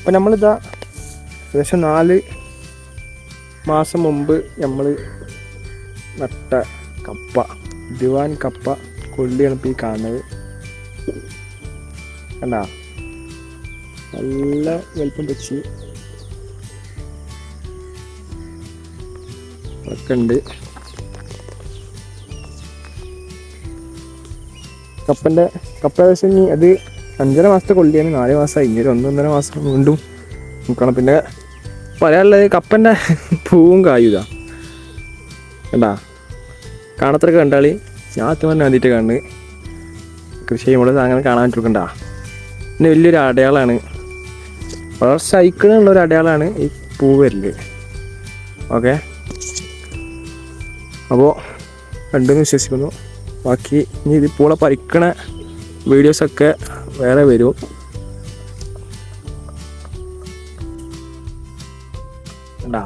അപ്പം നമ്മളിതാ ഏകദേശം 4 മാസം മുമ്പ് നമ്മൾ നട്ട കപ്പ, ദിവാൻ കപ്പ കൊള്ളിയാണ് ഇപ്പോൾ ഈ കാണുന്നത്. കണ്ടാ, നല്ല വലുപ്പം വെച്ച് ഒക്കെ ഉണ്ട്. കപ്പ ഏകദേശം അത് 5.5 മാസത്തെ കൊള്ളിയാണ്. 4 മാസമായി, ഇനി 1.5 മാസം വീണ്ടും നോക്കണം. പിന്നെ പറയാനുള്ളത് കപ്പൻ്റെ പൂവും കായുക കണ്ടാ, കാണത്രൊക്കെ കണ്ടാളി. ഞാൻ തന്നെ ആദ്യമായിട്ട് കണ്ട് കൃഷി ചെയ്യുമ്പോൾ അങ്ങനെ കാണാൻ പറ്റില്ല. പിന്നെ വലിയൊരു അടയാളമാണ്, വളരെ സൈക്കിളുള്ളൊരു അടയാളമാണ് ഈ പൂ വരല്. ഓക്കെ, അപ്പോൾ കണ്ടെന്ന് വിശ്വസിക്കുന്നു. ബാക്കി ഇനി ഇതിപ്പോൾ പറിക്കണ വീഡിയോസൊക്കെ വേറെ വരും. കണ്ടാ.